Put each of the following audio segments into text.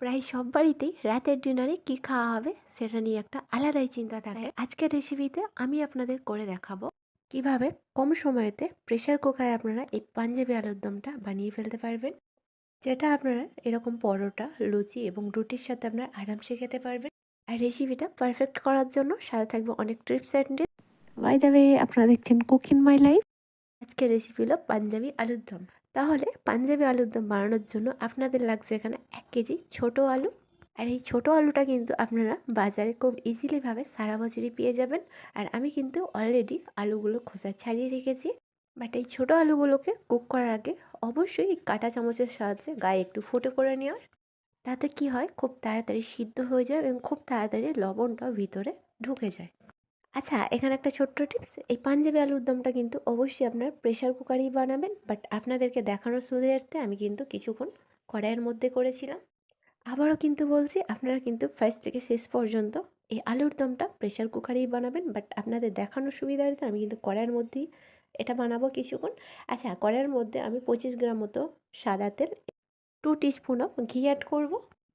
প্রায় সব বাড়িতেই রাতের ডিনারে কি খাওয়া হবে সেটা নিয়ে একটা আলাদাই চিন্তা থাকে। আজকের রেসিপিতে আমি আপনাদের করে দেখাবো কিভাবে কম সময়তে প্রেসার কুকারে আপনারা এই পাঞ্জাবি আলুর দমটা বানিয়ে ফেলতে পারবেন, যেটা আপনারা এরকম পরোটা, লুচি এবং রুটির সাথে আপনারা আরামসে খেতে পারবেন। আর রেসিপিটা পারফেক্ট করার জন্য সাথে থাকবে অনেক tips and tips. By the way, আপনারা দেখছেন কুক ইন মাই লাইফ। আজকের রেসিপি হলো পাঞ্জাবি আলুর দম। তাহলে পাঞ্জাবি আলুর দম বানানোর জন্য আপনাদের লাগছে এখানে 1 কেজি ছোট আলু। আর এই ছোট আলুটা কিন্তু আপনারা বাজারে খুব ইজিলিভাবে সারা বছরই পেয়ে যাবেন। আর আমি কিন্তু অলরেডি আলুগুলো খোসা ছাড়িয়ে রেখেছি। বাট এই ছোট আলুগুলোকে কুক করার আগে অবশ্যই এই কাঁটা চামচের সাহায্যে গায়ে একটু ফুটো করে নেওয়ার। তাতে কি হয়, খুব তাড়াতাড়ি সিদ্ধ হয়ে যায় এবং খুব তাড়াতাড়ি লবণটাও ভিতরে ঢুকে যায়। আচ্ছা, এখানে একটা ছোট্ট টিপস, এই পাঞ্জাবি আলুর দমটা কিন্তু অবশ্যই আপনার প্রেশার কুকারেই বানাবেন। বাট আপনাদেরকে দেখানোর সুবিধার্থে আমি কিন্তু কিছুক্ষণ কড়াইয়ের মধ্যে করেছিলাম। আবারও কিন্তু বলছি, আপনারা কিন্তু ফার্স্ট থেকে শেষ পর্যন্ত এই আলুর দমটা প্রেশার কুকারেই বানাবেন। বাট আপনাদের দেখানোর সুবিধার্থে আমি কিন্তু কড়াইয়ের মধ্যেই এটা বানাবো কিছুক্ষণ। আচ্ছা, কড়াইয়ের মধ্যে আমি 25 গ্রাম মতো সাদা তেল, 2 টিস্পুন অফ ঘি অ্যাড করব।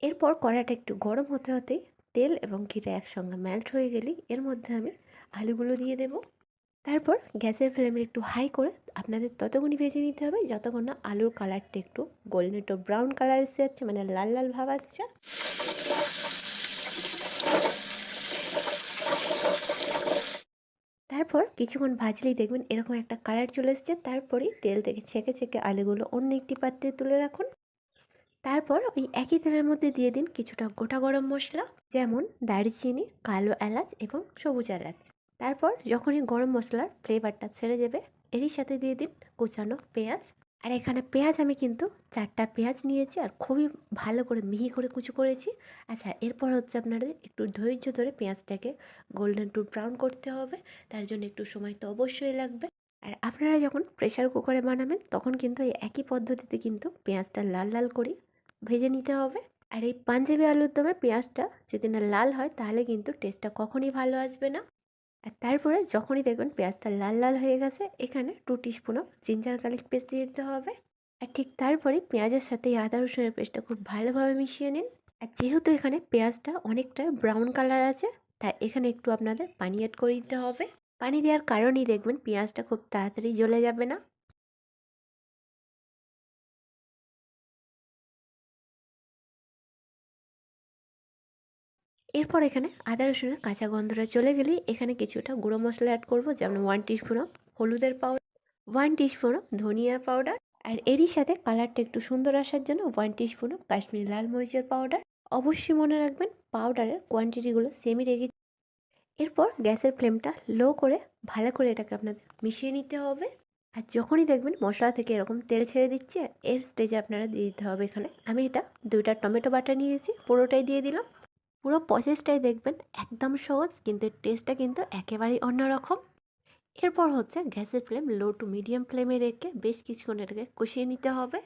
এরপর কড়াইটা একটু গরম হতে হতেই তেল এবং ঘিটা একসঙ্গে মেল্ট হয়ে গেলেই এর মধ্যে আমি আলুগুলো দিয়ে দেব। তারপর গ্যাসের ফ্লেমে একটু হাই করে আপনাদের ততক্ষণই ভেজে নিতে হবে যতক্ষণ না আলুর কালারটা একটু গোল্ডেন একটু ব্রাউন কালার এসে যাচ্ছে, মানে লাল লাল ভাব আসছে। তারপর কিছুক্ষণ ভাজলেই দেখবেন এরকম একটা কালার চলে এসছে। তারপরেই তেল থেকে ছেঁকে ছেঁকে আলুগুলো অন্য একটি পাত্রে তুলে রাখুন। তারপর ওই একই তেলের মধ্যে দিয়ে দিন কিছুটা গোটা গরম মশলা, যেমন দারচিনি, কালো এলাচ এবং সবুজ এলাচ। তারপর যখনই গরম মশলার ফ্লেভারটা ছেড়ে যাবে, এরই সাথে দিয়ে দিন কুচানো পেঁয়াজ। আর এখানে পেঁয়াজ আমি কিন্তু 4টা পেঁয়াজ নিয়েছি আর খুবই ভালো করে মিহি করে কুচি করেছি। আচ্ছা, এরপর হচ্ছে আপনাদের একটু ধৈর্য ধরে পেঁয়াজটাকে গোল্ডেন টু ব্রাউন করতে হবে। তার জন্য একটু সময় তো অবশ্যই লাগবে। আর আপনারা যখন প্রেসার কুকারে বানাবেন তখন কিন্তু এই একই পদ্ধতিতে কিন্তু পেঁয়াজটা লাল লাল করে ভেজে নিতে হবে। আর এই পাঞ্জাবি আলুর দমে পেঁয়াজটা যদি না লাল হয় তাহলে কিন্তু টেস্টটা কখনই ভালো আসবে না। আর তারপরে যখনই দেখবেন পেঁয়াজটা লাল লাল হয়ে গেছে, এখানে 2 teaspoon of ginger garlic paste দিয়ে দিতে হবে। আর ঠিক তারপরে পেঁয়াজের সাথে এই আদা রসুনের পেস্টটা খুব ভালোভাবে মিশিয়ে নিন। আর যেহেতু এখানে পেঁয়াজটা অনেকটা ব্রাউন কালার আছে, তাই এখানে একটু আপনাদের পানি অ্যাড করে দিতে হবে। পানি দেওয়ার কারণেই দেখবেন পেঁয়াজটা খুব তাড়াতাড়ি জ্বলে যাবে না। এরপর এখানে আদা রসুনের কাঁচা গন্ধটা চলে গেলেই এখানে কিছুটা গুঁড়ো মশলা অ্যাড করব, যেমন 1 টিস্পুন অফ হলুদের পাউডার, 1 টিস্পুন অফ ধনিয়ার পাউডার। আর এরই সাথে কালারটা একটু সুন্দর আসার জন্য 1 টিস্পুন অফ কাশ্মীরি লাল মরিচের পাউডার। অবশ্যই মনে রাখবেন পাউডারের কোয়ান্টিটিগুলো সেমই রেখে। এরপর গ্যাসের ফ্লেমটা লো করে ভালো করে এটাকে আপনাদের মিশিয়ে নিতে হবে। আর যখনই দেখবেন মশলা থেকে এরকম তেল ছেড়ে দিচ্ছে, এর স্টেজে আপনারা দিয়ে দিতে হবে এখানে আমি এটা 2টা টমেটো বাটা নিয়েছি, পুরোটাই দিয়ে দিলাম। পুরো প্রসেসটাই দেখবেন একদম সহজ, কিন্তু টেস্টটা কিন্তু একেবারেই অন্যরকম। এরপর হচ্ছে গ্যাসের ফ্লেম লো টু মিডিয়াম ফ্লেমে রেখে বেশ কিছুক্ষণ এটাকে কষিয়ে নিতে হবে।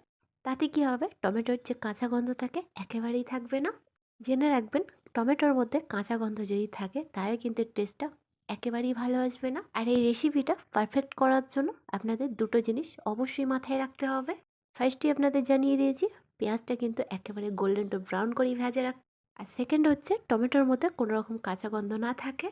তাতে কি হবে, টমেটোর যে কাঁচা গন্ধ থাকে একেবারেই থাকবে না। জেনে রাখবেন, টমেটোর মধ্যে কাঁচা গন্ধ যদি থাকে তাহলে কিন্তু টেস্টটা একেবারেই ভালো আসবে না। আর এই রেসিপিটা পারফেক্ট করার জন্য আপনাদের দুটো জিনিস অবশ্যই মাথায় রাখতে হবে। ফার্স্টই আপনাদের জানিয়ে দিয়েছি, পেঁয়াজটা কিন্তু একেবারে গোল্ডেন টু ব্রাউন করেই ভেজে রাখ। আর সেকেন্ড হচ্ছে টমেটোর মধ্যে কোনো রকম কাঁচা গন্ধ না থাকে।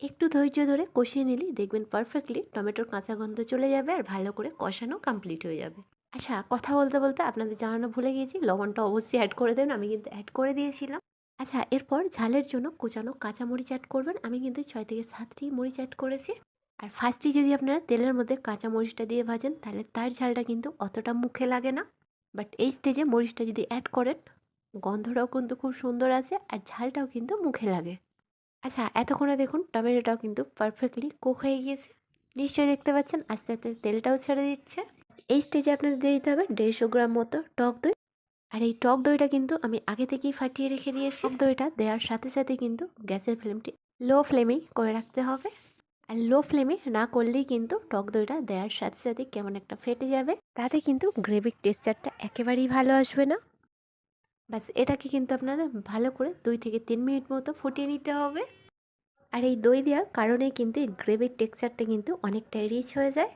একটু ধৈর্য ধরে কষিয়ে নিলেই দেখবেন পারফেক্টলি টমেটোর কাঁচা গন্ধ চলে যাবে আর ভালো করে কষানো কমপ্লিট হয়ে যাবে। আচ্ছা, কথা বলতে বলতে আপনাদের জানানো ভুলে গিয়েছি, লবণটা অবশ্যই অ্যাড করে দেবেন, আমি কিন্তু অ্যাড করে দিয়েছিলাম। আচ্ছা, এরপর ঝালের জন্য কুচানো কাঁচামরিচ অ্যাড করবেন, আমি কিন্তু 6 থেকে 7টি মরিচ অ্যাড করেছি। আর ফার্স্টে যদি আপনারা তেলের মধ্যে কাঁচা মরিচটা দিয়ে ভাজেন তাহলে তার ঝালটা কিন্তু অতটা মুখে লাগে না। বাট এই স্টেজে মরিচটা যদি অ্যাড করেন, গন্ধটাও কিন্তু খুব সুন্দর আছে আর ঝালটাও কিন্তু মুখে লাগে। আচ্ছা, এতক্ষণে দেখুন টমেটোটাও কিন্তু পারফেক্টলি কুক হয়ে গিয়েছে। নিশ্চয়ই দেখতে পাচ্ছেন আস্তে আস্তে তেলটাও ছেড়ে দিচ্ছে। এই স্টেজে আপনাদের দিয়ে দিতে হবে 150 গ্রাম মতো টক দই। আর এই টক দইটা কিন্তু আমি আগে থেকেই ফাটিয়ে রেখে দিয়েছি। টক দইটা দেওয়ার সাথে সাথে কিন্তু গ্যাসের ফ্লেমটি লো ফ্লেমেই করে রাখতে হবে। আর লো ফ্লেমে না করলেই কিন্তু টক দইটা দেওয়ার সাথে সাথে কেমন একটা ফেটে যাবে, তাতে কিন্তু গ্রেভির টেক্সচারটা একেবারেই ভালো আসবে না। ব্যাস, এটাকে কিন্তু আপনাদের ভালো করে 2 থেকে 3 মিনিট মতো ফুটিয়ে নিতে হবে। আর এই দই দেওয়ার কারণে কিন্তু এই গ্রেভির টেক্সচারটা কিন্তু অনেকটাই রিচ হয়ে যায়।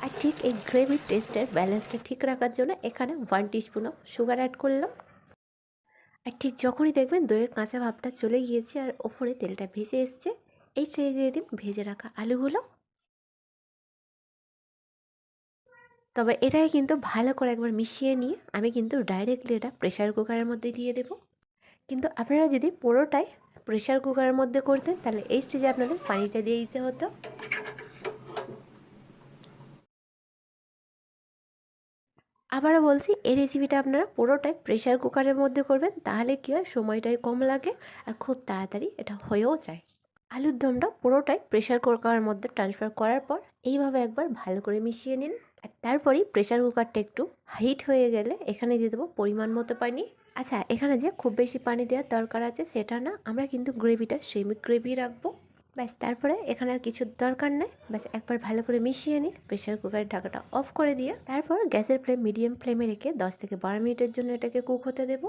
আর ঠিক এই গ্রেভির টেস্টের ব্যালেন্সটা ঠিক রাখার জন্য এখানে 1 টিস্পুনও সুগার অ্যাড করলাম। আর ঠিক যখনই দেখবেন দইয়ের কাঁচা ভাবটা চলে গিয়েছে আর ওপরে তেলটা ভেসে এসছে, এই ছেড়ে দিয়ে দিন ভেজে রাখা আলুগুলো। তবে এটাই কিন্তু ভালো করে একবার মিশিয়ে নিয়ে আমি কিন্তু ডাইরেক্টলি এটা প্রেশার কুকারের মধ্যে দিয়ে দেব। কিন্তু আপনারা যদি পুরোটাই প্রেশার কুকারের মধ্যে করতেন তাহলে এই স্টেজে আপনাদের পানিটা দিয়ে দিতে হতো। আবারও বলছি, এই রেসিপিটা আপনারা পুরোটাই প্রেশার কুকারের মধ্যে করবেন, তাহলে কী হয় সময়টাই কম লাগে আর খুব তাড়াতাড়ি এটা হয়েও যায়। আলুর দমটা পুরোটাই প্রেশার কুকারের মধ্যে ট্রান্সফার করার পর এইভাবে একবার ভালো করে মিশিয়ে নিন। আর তারপরেই প্রেশার কুকারটা একটু হিট হয়ে গেলে এখানে দিয়ে দেবো পরিমাণ মতো পানি। আচ্ছা, এখানে যে খুব বেশি পানি দেওয়ার দরকার আছে সেটা না, আমরা কিন্তু গ্রেভিটা সেমি গ্রেভি রাখবো। ব্যাস, তারপরে এখানে আর কিছুর দরকার নেই। ব্যাস একবার ভালো করে মিশিয়ে নিয়ে প্রেশার কুকারের ঢাকাটা অফ করে দিয়ে তারপর গ্যাসের ফ্লেম মিডিয়াম ফ্লেমে রেখে 10 থেকে 12 মিনিটের জন্য এটাকে কুক হতে দেবো।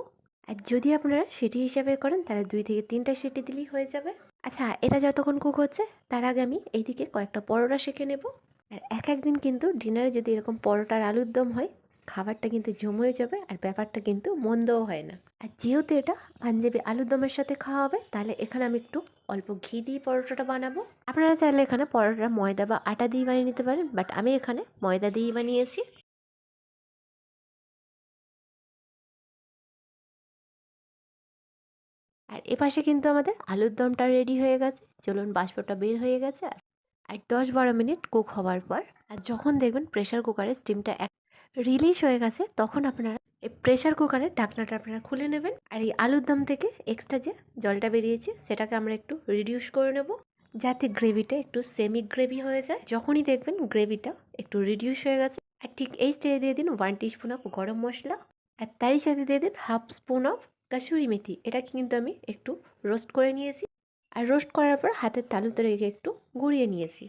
আর যদি আপনারা সিটি হিসাবে করেন তাহলে 2 থেকে 3টা সিটি দিলেই হয়ে যাবে। আচ্ছা, এটা যতক্ষণ কুক হচ্ছে তার আগে আমি এইদিকে কয়েকটা পরোটা সেঁকে নেব। আর একদিন কিন্তু ডিনারে যদি এরকম পরোটার আলুর দম হয়, খাবারটা কিন্তু জমে হয়ে যাবে আর ব্যাপারটা কিন্তু মন্দও হয় না। আর যেহেতু এটা পাঞ্জাবি আলুর দমের সাথে খাওয়া হবে, তাহলে এখানে আমি একটু অল্প ঘি দিয়ে পরোটাটা বানাবো। আপনারা চাইলে এখানে পরোটা ময়দা বা আটা দিয়ে বানিয়ে নিতে পারেন, বাট আমি এখানে ময়দা দিয়েই বানিয়েছি। আর এপাশে কিন্তু আমাদের আলুর দমটা রেডি হয়ে গেছে। চলুন, বাষ্পটা বের হয়ে গেছে। আর 10-12 মিনিট কুক হওয়ার পর আর যখন দেখবেন প্রেশার কুকারের স্টিমটা রিলিজ হয়ে গেছে, তখন আপনারা এই প্রেশার কুকারের ঢাকনাটা আপনারা খুলে নেবেন। আর এই আলুর দম থেকে এক্সট্রা যে জলটা বেরিয়েছে সেটাকে আমরা একটু রিডিউস করে নেব, যাতে গ্রেভিটা একটু সেমি গ্রেভি হয়ে যায়। যখনই দেখবেন গ্রেভিটা একটু রিডিউস হয়ে গেছে, আর ঠিক এই স্টেজে দিয়ে দিন 1 টিস্পুন অফ গরম মশলা। আর তারই সাথে দিয়ে দিন হাফ স্পুন অফ কাসুরি মেথি। এটা কিন্তু আমি একটু রোস্ট করে নিয়েছি। আর রোস্ট করার পর হাতের তালুতে রেখে একটু গুঁড়িয়ে নিয়েছি।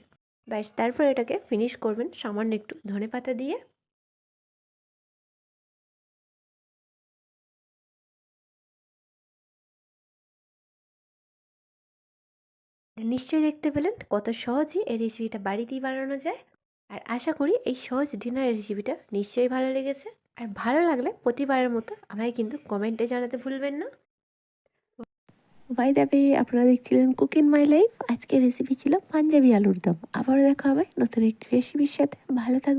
ব্যাস, তারপর এটাকে ফিনিশ করবেন সামান্য একটু ধনেপাতা দিয়ে। নিশ্চয়ই দেখতে পেলেন কত সহজেই এই রেসিপিটা বাড়িতেই বানানো যায়। আর আশা করি এই সহজ ডিনারের রেসিপিটা নিশ্চয়ই ভালো লেগেছে। আর ভালো লাগলে প্রতিবারের মতো আমায় কিন্তু কমেন্টে জানাতে ভুলবেন না। বাই দ্য ওয়ে, আপনারা দেখছিলেন কুক ইন মাই লাইফ। আজকের রেসিপি ছিল পাঞ্জাবি আলুর দম। আবারও দেখা হবে নতুন একটি রেসিপির সাথে। ভালো থাকবেন।